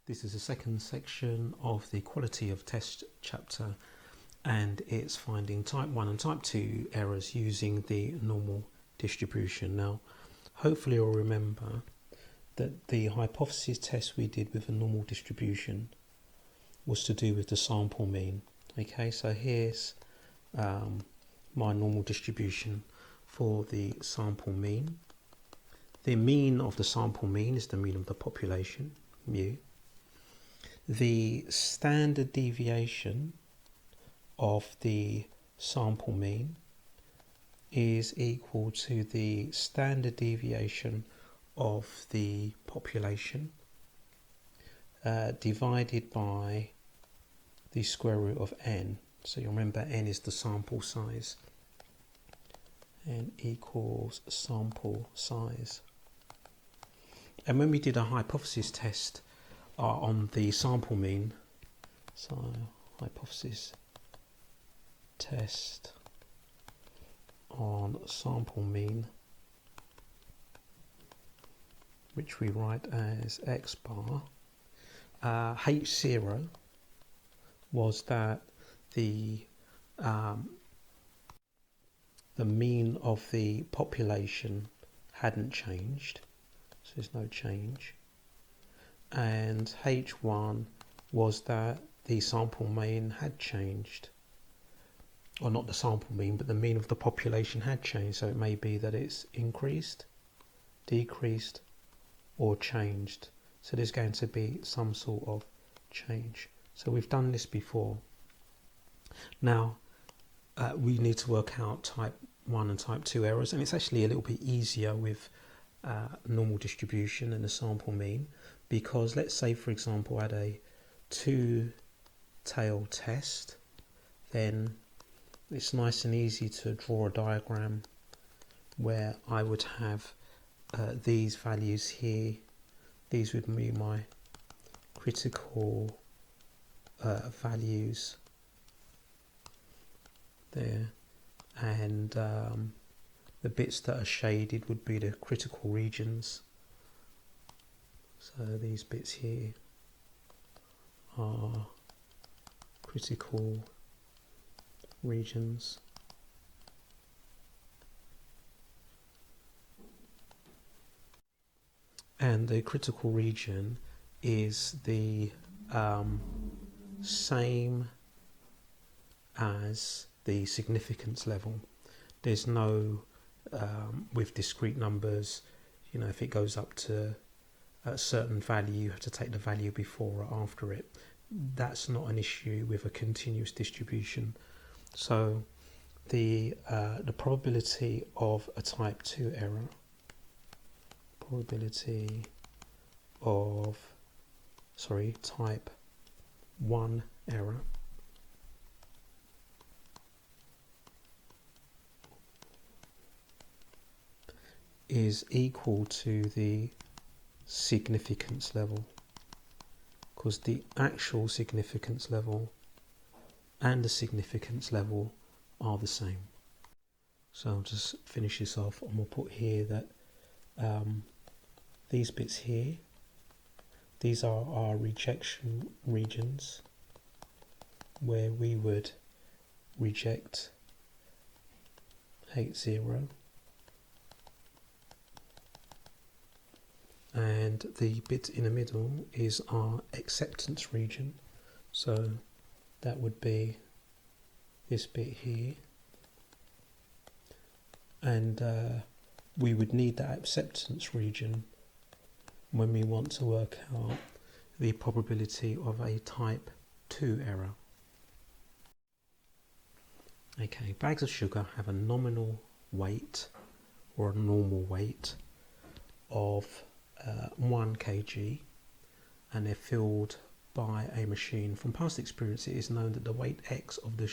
This is the second section of the quality of test chapter, and it's finding type 1 and type 2 errors using the normal distribution. Now, hopefully you'll remember that the hypothesis test we did with a normal distribution was to do with the sample mean. Okay, so here's my normal distribution for the sample mean. The mean of the sample mean is the mean of the population, mu. The standard deviation of the sample mean is equal to the standard deviation of the population divided by the square root of n. So you remember n is the sample size. N equals sample size. And when we did a hypothesis test on the sample mean, so hypothesis test on sample mean, which we write as x bar, H0 was that the mean of the population hadn't changed, so there's no change, and H1 was that the sample mean had changed, or not the sample mean, but the mean of the population had changed, so it may be that it's increased, decreased, or changed. So there's going to be some sort of change. So we've done this before. Now we need to work out type 1 and type 2 errors, and it's actually a little bit easier with normal distribution and the sample mean, because let's say, for example, I had a two-tailed test, then it's nice and easy to draw a diagram where I would have these values here. These would be my critical values there, and the bits that are shaded would be the critical regions. So these bits here are critical regions. And the critical region is the same as the significance level. There's no, with discrete numbers, you know, if it goes up to a certain value, you have to take the value before or after it. That's not an issue with a continuous distribution. So the probability of a type 2 error, type 1 error is equal to the significance level, because the actual significance level and the significance level are the same. So I'll just finish this off, and we'll put here that these bits here, these are our rejection regions, where we would reject H0, and the bit in the middle is our acceptance region, so that would be this bit here, and we would need that acceptance region when we want to work out the probability of a type 2 error. Okay, bags of sugar have a nominal weight or a normal weight of 1 kg, and they're filled by a machine. From past experience, it is known that the weight x of the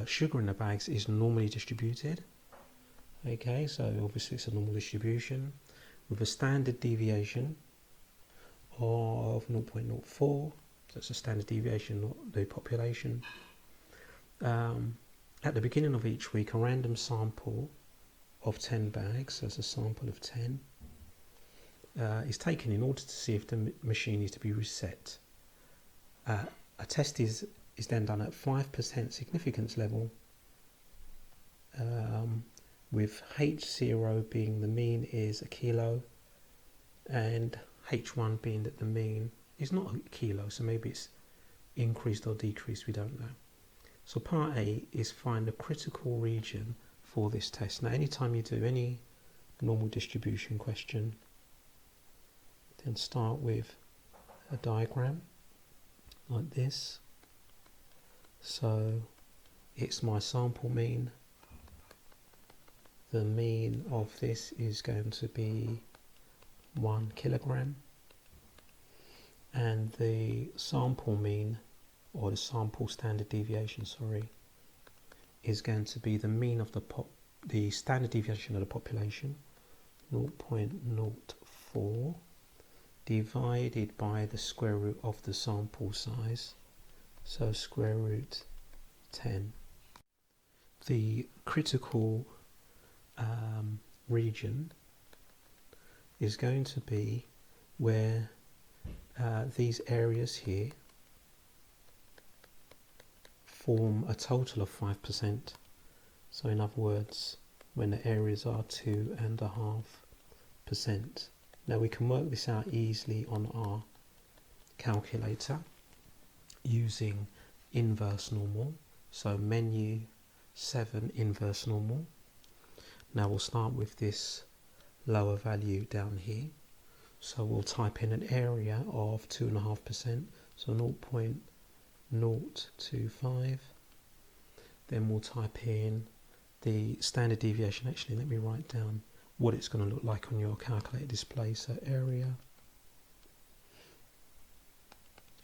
sugar in the bags is normally distributed. Okay, so obviously it's a normal distribution with a standard deviation of 0.04, so it's a standard deviation, not the population. At the beginning of each week, a random sample of 10 bags, so it's a sample of 10, is taken in order to see if the machine is to be reset. A test is then done at 5% significance level, with H0 being the mean is a kilo, and H1 being that the mean is not a kilo, so maybe it's increased or decreased, we don't know. So part A is find the critical region for this test. Now anytime you do any normal distribution question, then start with a diagram like this. So it's my sample mean. The mean of this is going to be 1 kilogram, and the sample mean, or the sample standard deviation, sorry, is going to be the mean of the standard deviation of the population, 0.04, divided by the square root of the sample size, so square root 10. The critical region is going to be where these areas here form a total of 5%. So in other words, when the areas are 2.5%. Now we can work this out easily on our calculator using inverse normal. So menu 7 inverse normal. Now we'll start with this lower value down here. So we'll type in an area of 2.5%, so 0.025. Then we'll type in the standard deviation. Actually, let me write down what it's going to look like on your calculator display. So area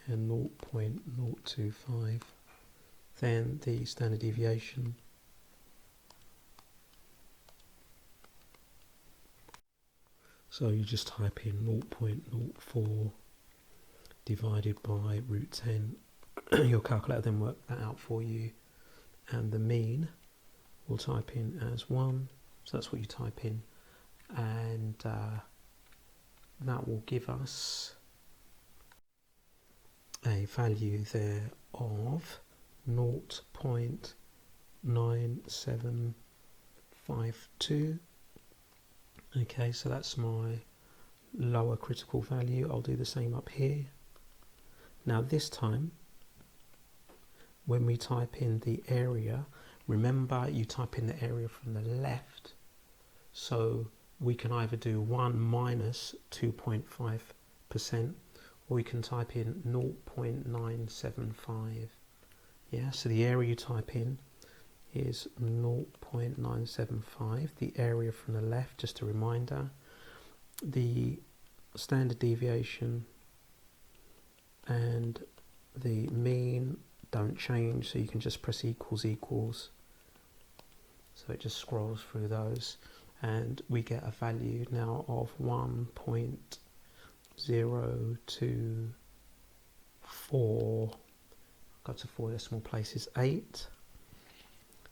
and 0.025. Then the standard deviation. So you just type in 0.04 divided by root 10. Your calculator then work that out for you. And the mean we'll type in as 1. So that's what you type in. And that will give us a value there of 0.9752. Okay, so that's my lower critical value. I'll do the same up here. Now this time, when we type in the area, remember you type in the area from the left, so we can either do 1 minus 2.5%, or we can type in 0.975. Yeah, so the area you type in is 0.975, the area from the left, just a reminder. The standard deviation and the mean don't change, so you can just press equals equals. So it just scrolls through those, and we get a value now of 1.024, got to 4 decimal places, 8.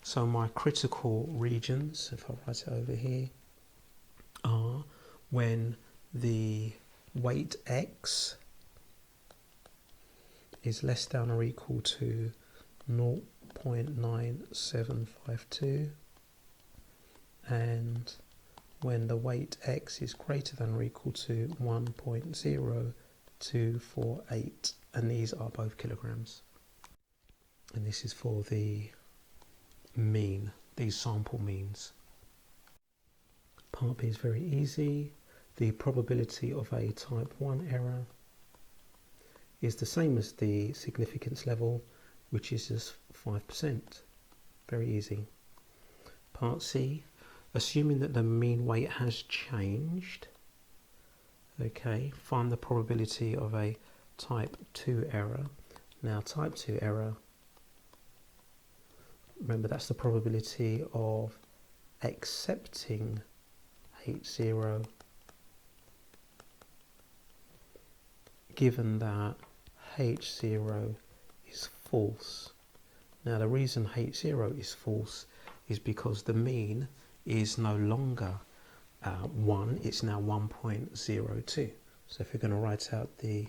So my critical regions, if I write it over here, are when the weight X is less than or equal to 0.9752, and when the weight X is greater than or equal to 1.0248, and these are both kilograms. And this is for the mean, these sample means. Part B is very easy. The probability of a type 1 error is the same as the significance level, which is just 5%. Very easy. Part C, assuming that the mean weight has changed, okay, find the probability of a type 2 error. Now type 2 error, remember that's the probability of accepting H0 given that H0 is false. Now the reason H0 is false is because the mean is no longer 1, it's now 1.02. So if we're going to write out the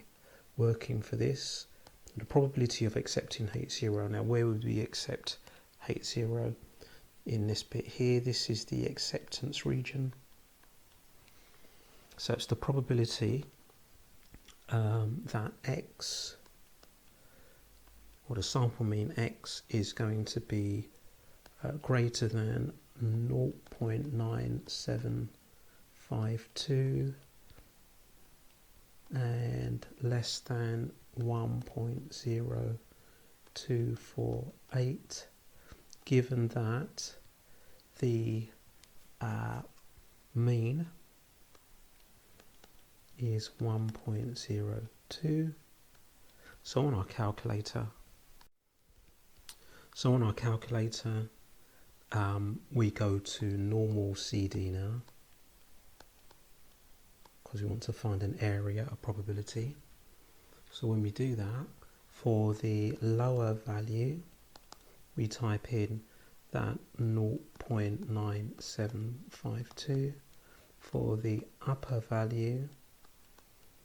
working for this, the probability of accepting H0, now where would we accept H0? In this bit here, this is the acceptance region. So it's the probability that X, or the sample mean X, is going to be greater than 0.9752 and less than 1.0248, given that the mean is 1.02. So on our calculator, we go to normal CD now, because we want to find an area of probability. So when we do that, for the lower value, we type in that 0.9752. For the upper value,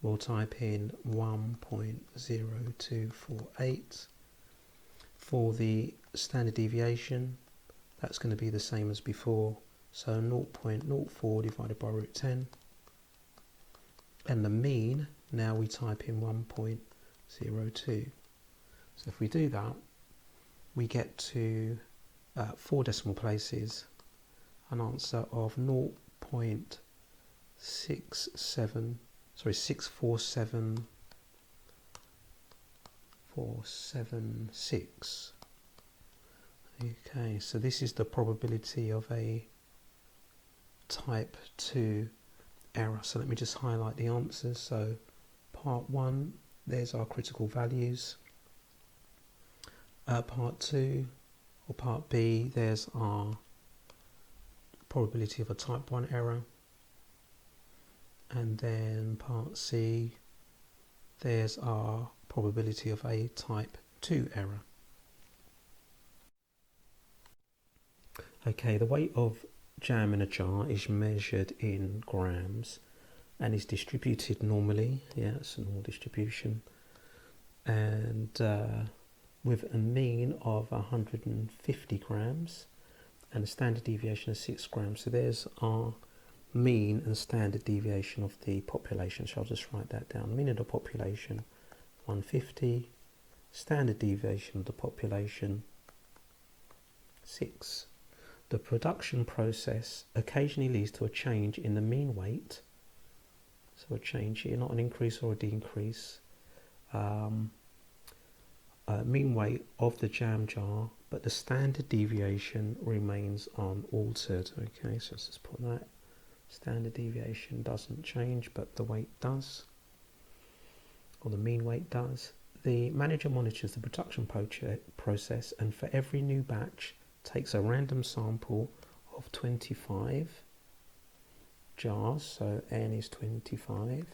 we'll type in 1.0248. For the standard deviation, that's going to be the same as before, so 0.04 divided by root 10. And the mean, now we type in 1.02. So if we do that, we get to 4 decimal places, an answer of 647,476. Okay, so this is the probability of a type 2 error. So let me just highlight the answers. So part 1, there's our critical values. Part 2, or part B, there's our probability of a type 1 error. And then part C, there's our probability of a type 2 error. Okay, the weight of jam in a jar is measured in grams and is distributed normally. Yeah, it's a normal distribution. And with a mean of 150 grams and a standard deviation of 6 grams. So there's our mean and standard deviation of the population. So I'll just write that down. Mean of the population 150, standard deviation of the population 6. The production process occasionally leads to a change in the mean weight. So a change here, not an increase or a decrease. Mean weight of the jam jar, but the standard deviation remains unaltered. Okay, so let's just put that. Standard deviation doesn't change, but the weight does, or the mean weight does. The manager monitors the production process, and for every new batch takes a random sample of 25 jars, so N is 25,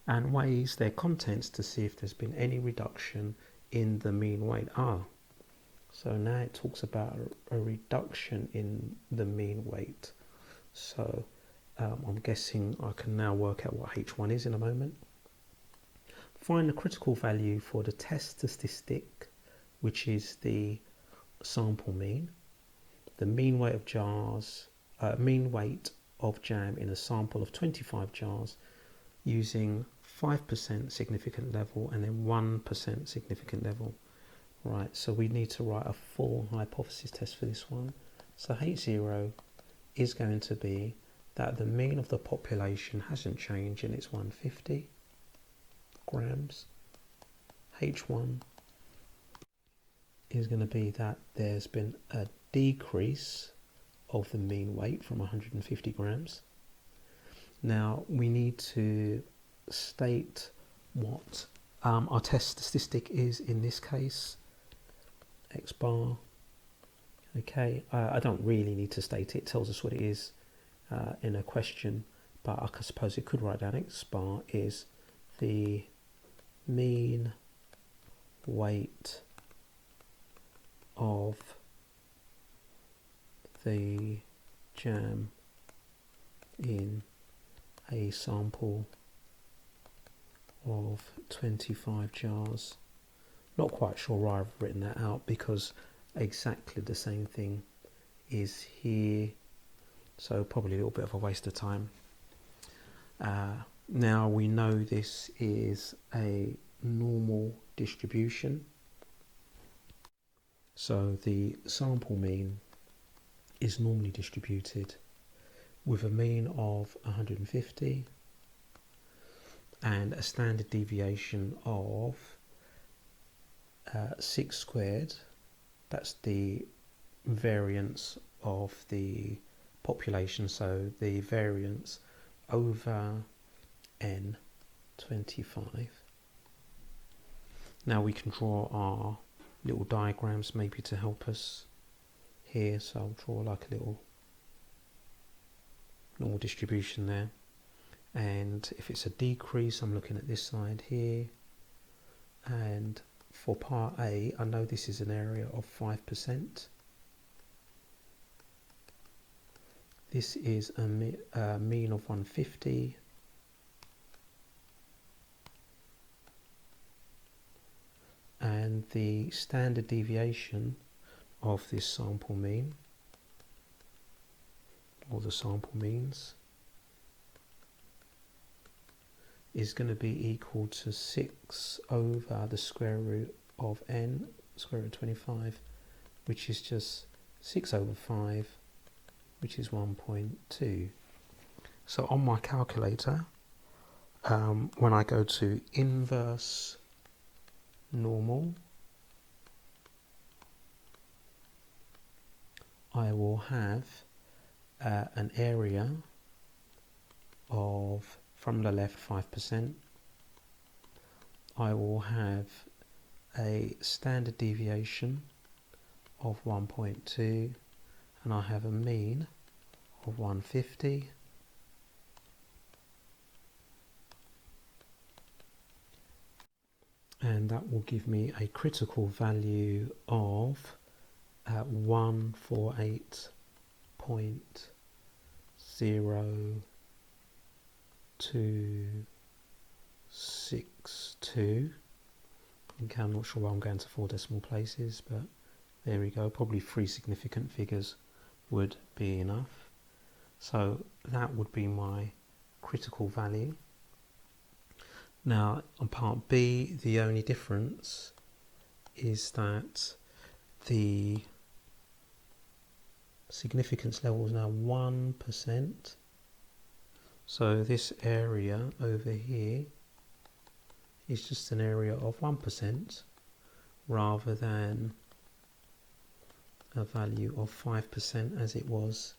and weighs their contents to see if there's been any reduction in the mean weight. So now it talks about a reduction in the mean weight. So I'm guessing I can now work out what H1 is in a moment. Find the critical value for the test statistic, which is the sample mean. The mean weight of jars, mean weight of jam in a sample of 25 jars using 5% significant level and then 1% significant level. Right, so we need to write a full hypothesis test for this one. So H0 is going to be that the mean of the population hasn't changed and it's 150 grams. H1 is going to be that there's been a decrease of the mean weight from 150 grams. Now we need to state what our test statistic is in this case. X bar. Okay, I don't really need to state it. It tells us what it is in a question, but I suppose it could write down X bar is the mean weight of the jam in a sample of 25 jars. Not quite sure why I've written that out, because exactly the same thing is here, so probably a little bit of a waste of time. Now we know this is a normal distribution, so the sample mean is normally distributed with a mean of 150 and a standard deviation of 6 squared. That's the variance of the population, so the variance over n 25. Now we can draw our little diagrams maybe to help us here, so I'll draw like a little normal distribution there, and if it's a decrease I'm looking at this side here, and for part A I know this is an area of 5%. This is a mean of 150, and the standard deviation of this sample mean, or the sample means, is going to be equal to 6 over the square root of n, square root of 25, which is just 6 over 5, which is 1.2. So on my calculator, when I go to inverse normal, I will have an area of, from the left, 5%. I will have a standard deviation of 1.2, and I have a mean of 150. And that will give me a critical value of 148.0262. Okay, I'm not sure why I'm going to 4 decimal places, but there we go. Probably 3 significant figures would be enough. So that would be my critical value. Now on part B, the only difference is that the significance level is now 1%. So this area over here is just an area of 1% rather than a value of 5% as it was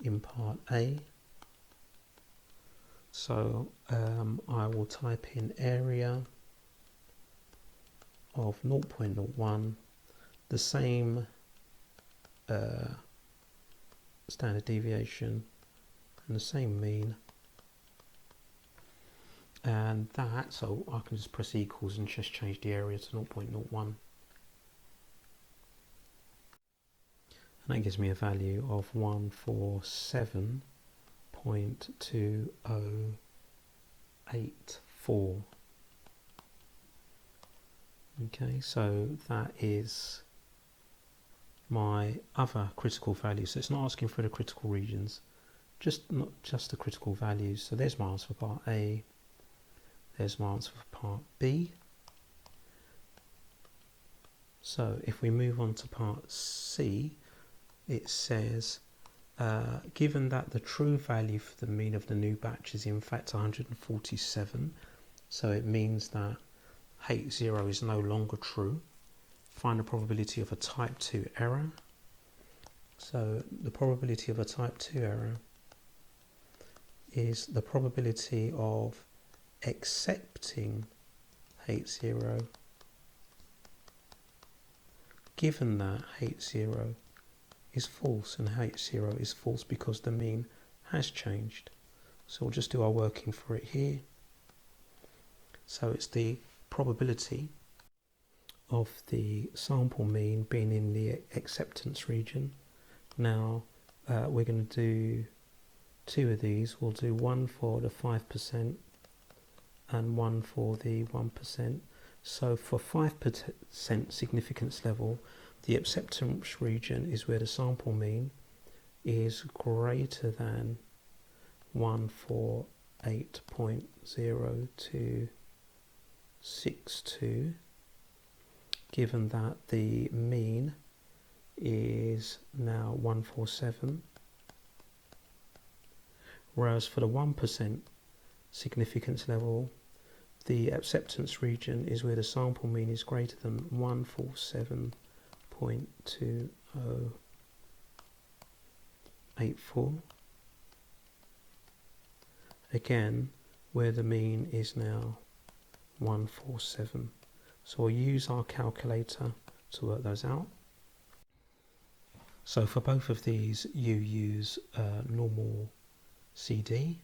in part A. So I will type in area of 0.01, the same standard deviation and the same mean, and that, so I can just press equals and just change the area to 0.01, and that gives me a value of 147.2084. Okay, so that is my other critical value. So it's not asking for the critical regions, not just the critical values. So there's my answer for part A, there's my answer for part B. So if we move on to part C, it says given that the true value for the mean of the new batch is in fact 147, so it means that H0 is no longer true, find the probability of a type 2 error. So the probability of a type 2 error is the probability of accepting H0 given that H0 is false, and H0 is false because the mean has changed. So we'll just do our working for it here. So it's the probability of the sample mean being in the acceptance region. Now we're going to do two of these. We'll do one for the 5% and one for the 1%. So for 5% significance level, the acceptance region is where the sample mean is greater than 148.0262, given that the mean is now 147, whereas for the 1% significance level, the acceptance region is where the sample mean is greater than 147.2084, again where the mean is now 147. So we'll use our calculator to work those out. So for both of these you use normal CD.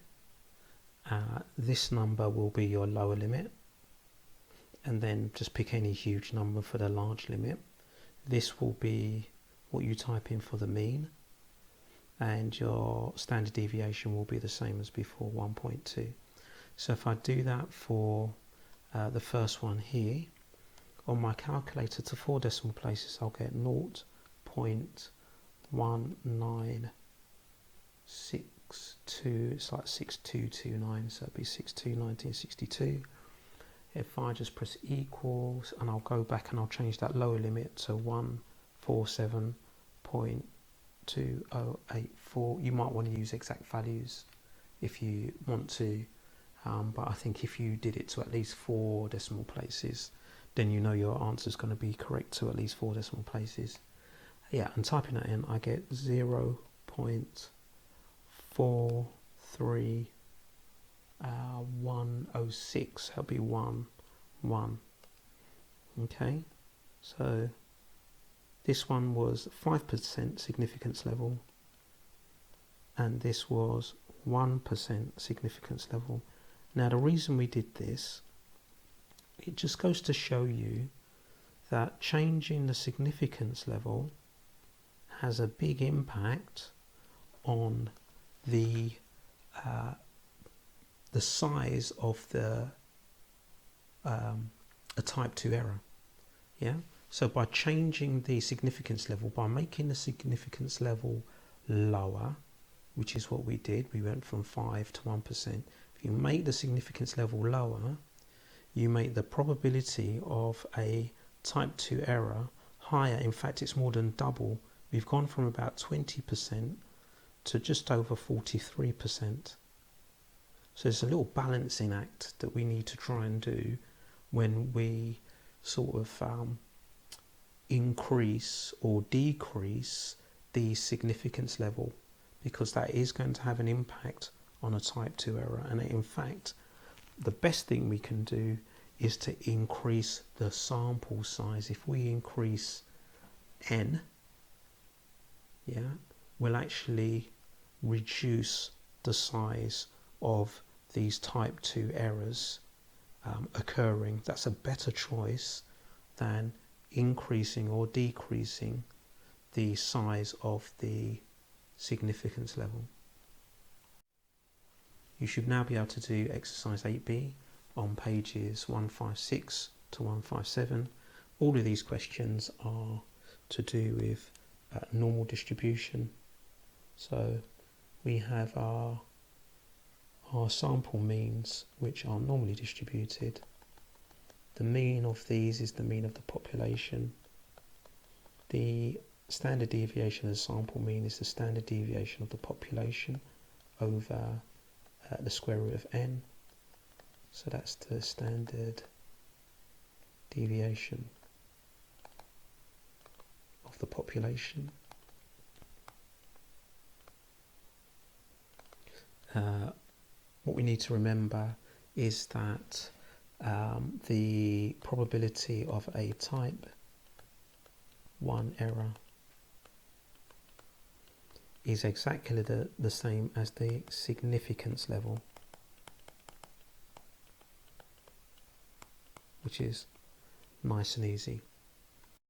This number will be your lower limit, and then just pick any huge number for the large limit. This will be what you type in for the mean, and your standard deviation will be the same as before, 1.2. So if I do that for the first one here, on my calculator to 4 decimal places I'll get 0.1962. It's like 6229, so it'd be 621962. If I just press equals, and I'll go back and I'll change that lower limit to 147.2084. You might want to use exact values if you want to, but I think if you did it to at least 4 decimal places, then you know your answer is going to be correct to at least 4 decimal places. Yeah, and typing that in, I get 0.43106. That'll be 1. Okay, so this one was 5% significance level, and this was 1% significance level. Now the reason we did this, it just goes to show you that changing the significance level has a big impact on the size of the a type 2 error. Yeah, so by changing the significance level, by making the significance level lower, which is what we did, we went from 5 to 1%. If you make the significance level lower, you make the probability of a type 2 error higher. In fact, it's more than double. We've gone from about 20% to just over 43%. So it's a little balancing act that we need to try and do when we sort of increase or decrease the significance level, because that is going to have an impact on a type 2 error. And in fact, the best thing we can do is to increase the sample size. If we increase n, yeah, we'll actually reduce the size of these type 2 errors occurring. That's a better choice than increasing or decreasing the size of the significance level. You should now be able to do exercise 8b on pages 156 to 157. All of these questions are to do with normal distribution. So we have our sample means, which are normally distributed. The mean of these is the mean of the population. The standard deviation of the sample mean is the standard deviation of the population over the square root of n. So that's the standard deviation of the population. What we need to remember is that the probability of a type 1 error is exactly the same as the significance level, which is nice and easy.